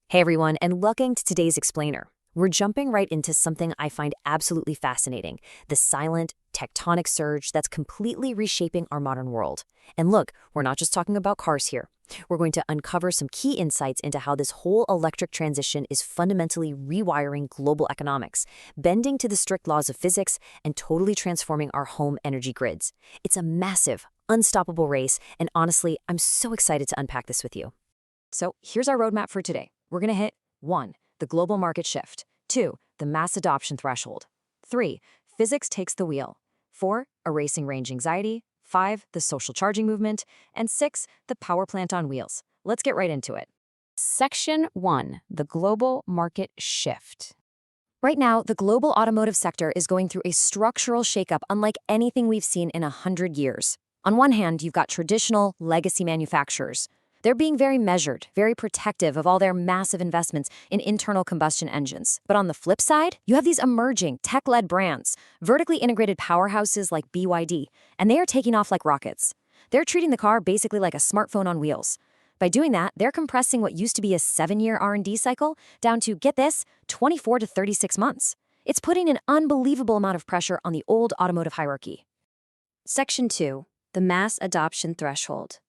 Hey everyone, and welcome to today's explainer. We're jumping right into something I find absolutely fascinating, the silent, tectonic surge that's completely reshaping our modern world. And look, we're not just talking about cars here. We're going to uncover some key insights into how this whole electric transition is fundamentally rewiring global economics, bending to the strict laws of physics, and totally transforming our home energy grids. It's a massive, unstoppable race, and honestly, I'm so excited to unpack this with you. So here's our roadmap for today. We're going to hit 1. The global market shift. 2. The mass adoption threshold. 3. Physics takes the wheel. 4. Erasing range anxiety. 5. The social charging movement. And 6. The power plant on wheels. Let's get right into it. Section 1. The global market shift. Right now, the global automotive sector is going through a structural shakeup unlike anything we've seen in 100 years. On one hand, you've got traditional legacy manufacturers. They're being very measured, very protective of all their massive investments in internal combustion engines. But on the flip side, you have these emerging tech-led brands, vertically integrated powerhouses like BYD, and they are taking off like rockets. They're treating the car basically like a smartphone on wheels. By doing that, they're compressing what used to be a 7-year R&D cycle down to, get this, 24 to 36 months. It's putting an unbelievable amount of pressure on the old automotive hierarchy. Section 2. The mass adoption threshold.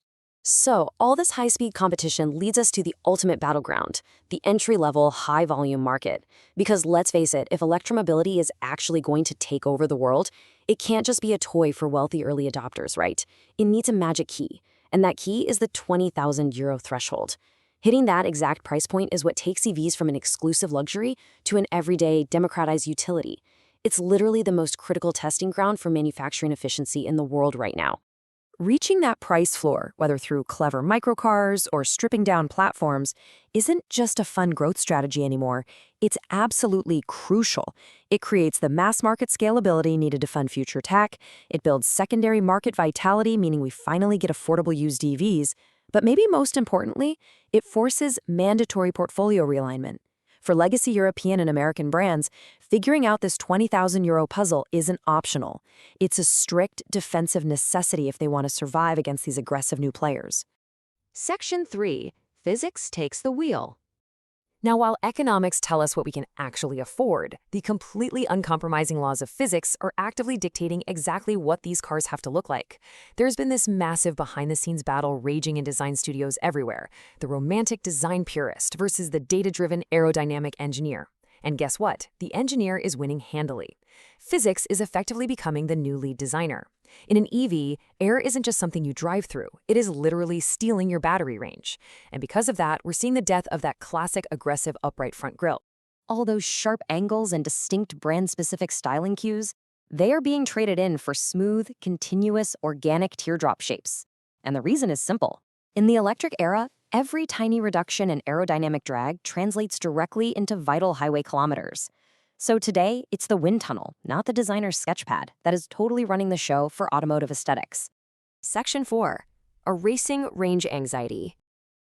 So, all this high-speed competition leads us to the ultimate battleground, the entry-level, high-volume market. Because let's face it, if electromobility is actually going to take over the world, it can't just be a toy for wealthy early adopters, right? It needs a magic key, and that key is the €20,000 threshold. Hitting that exact price point is what takes EVs from an exclusive luxury to an everyday, democratized utility. It's literally the most critical testing ground for manufacturing efficiency in the world right now. Reaching that price floor, whether through clever microcars or stripping down platforms, isn't just a fun growth strategy anymore. It's absolutely crucial. It creates the mass market scalability needed to fund future tech. It builds secondary market vitality, meaning we finally get affordable used EVs. But maybe most importantly, it forces mandatory portfolio realignment. For legacy European and American brands, figuring out this €20,000 puzzle isn't optional. It's a strict defensive necessity if they want to survive against these aggressive new players. Section 3. Physics takes the wheel. Now, while economics tell us what we can actually afford, the completely uncompromising laws of physics are actively dictating exactly what these cars have to look like. There's been this massive behind-the-scenes battle raging in design studios everywhere, the romantic design purist versus the data-driven aerodynamic engineer. And guess what? The engineer is winning handily. Physics is effectively becoming the new lead designer. In an EV, air isn't just something you drive through. It is literally stealing your battery range. And because of that, we're seeing the death of that classic aggressive upright front grille. All those sharp angles and distinct brand-specific styling cues, they are being traded in for smooth, continuous, organic teardrop shapes. And the reason is simple. In the electric era, every tiny reduction in aerodynamic drag translates directly into vital highway kilometers. So today, it's the wind tunnel, not the designer's sketchpad, that is totally running the show for automotive aesthetics. Section 4. Erasing range anxiety.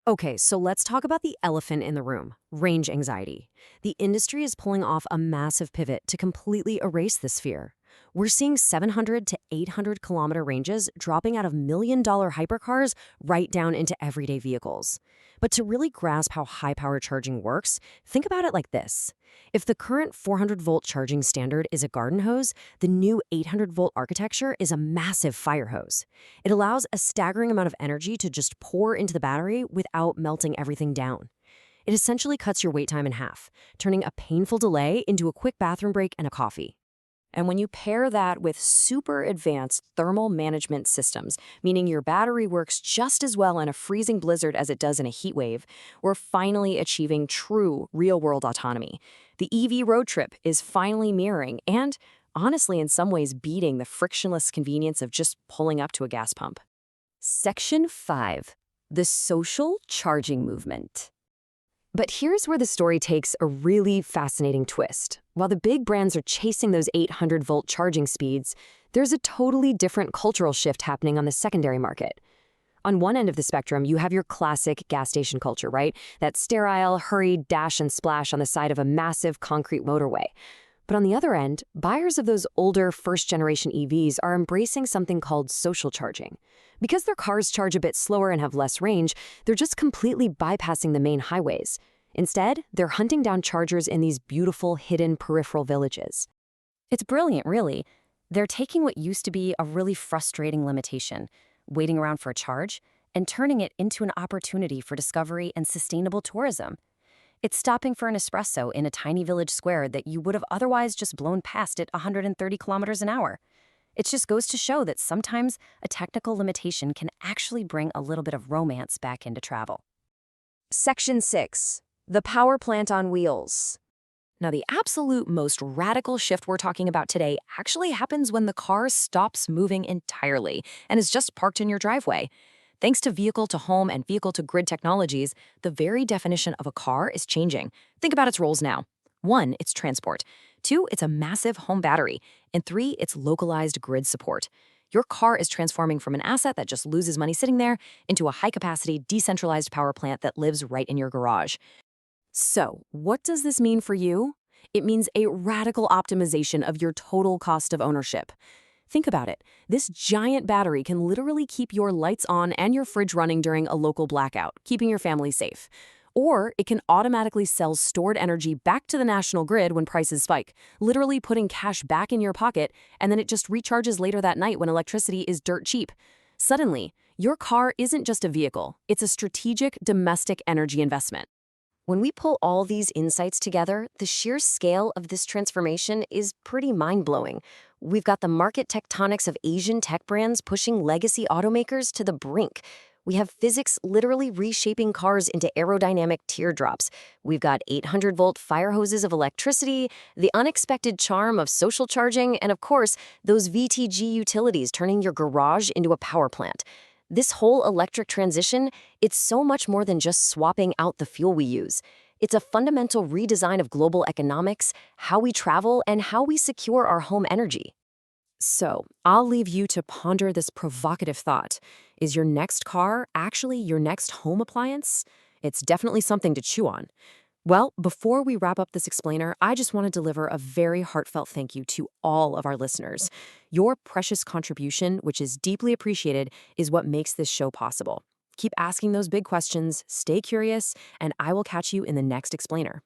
Okay, so let's talk about the elephant in the room, range anxiety. The industry is pulling off a massive pivot to completely erase this fear. We're seeing 700 to 800 kilometer ranges dropping out of million-dollar hypercars right down into everyday vehicles. But to really grasp how high-power charging works, think about it like this. If the current 400-volt charging standard is a garden hose, the new 800-volt architecture is a massive fire hose. It allows a staggering amount of energy to just pour into the battery without melting everything down. It essentially cuts your wait time in half, turning a painful delay into a quick bathroom break and a coffee. And when you pair that with super advanced thermal management systems, meaning your battery works just as well in a freezing blizzard as it does in a heat wave, we're finally achieving true real-world autonomy. The EV road trip is finally mirroring and, honestly, in some ways beating the frictionless convenience of just pulling up to a gas pump. Section 5. The social charging movement. But here's where the story takes a really fascinating twist. While the big brands are chasing those 800-volt charging speeds, there's a totally different cultural shift happening on the secondary market. On one end of the spectrum, you have your classic gas station culture, right? That sterile, hurried dash and splash on the side of a massive concrete motorway. But on the other end, buyers of those older first-generation EVs are embracing something called social charging. Because their cars charge a bit slower and have less range, they're just completely bypassing the main highways. Instead, they're hunting down chargers in these beautiful, hidden peripheral villages. It's brilliant, really. They're taking what used to be a really frustrating limitation, waiting around for a charge, and turning it into an opportunity for discovery and sustainable tourism. It's stopping for an espresso in a tiny village square that you would have otherwise just blown past at 130 kilometers an hour. It just goes to show that sometimes a technical limitation can actually bring a little bit of romance back into travel. Section 6. The power plant on wheels. Now, the absolute most radical shift we're talking about today actually happens when the car stops moving entirely and is just parked in your driveway. Thanks to vehicle-to-home and vehicle-to-grid technologies, the very definition of a car is changing. Think about its roles now. 1, it's transport. 2, it's a massive home battery. And 3, it's localized grid support. Your car is transforming from an asset that just loses money sitting there into a high-capacity, decentralized power plant that lives right in your garage. So, what does this mean for you? It means a radical optimization of your total cost of ownership. Think about it. This giant battery can literally keep your lights on and your fridge running during a local blackout, keeping your family safe. Or it can automatically sell stored energy back to the national grid when prices spike, literally putting cash back in your pocket, and then it just recharges later that night when electricity is dirt cheap. Suddenly, your car isn't just a vehicle, it's a strategic domestic energy investment. When we pull all these insights together, the sheer scale of this transformation is pretty mind-blowing. We've got the market tectonics of Asian tech brands pushing legacy automakers to the brink. We have physics literally reshaping cars into aerodynamic teardrops. We've got 800-volt fire hoses of electricity, the unexpected charm of social charging, and of course, those VTG utilities turning your garage into a power plant. This whole electric transition, it's so much more than just swapping out the fuel we use. It's a fundamental redesign of global economics, how we travel, and how we secure our home energy. So, I'll leave you to ponder this provocative thought. Is your next car actually your next home appliance? It's definitely something to chew on. Well, before we wrap up this explainer, I just want to deliver a very heartfelt thank you to all of our listeners. Your precious contribution, which is deeply appreciated, is what makes this show possible. Keep asking those big questions, stay curious, and I will catch you in the next explainer.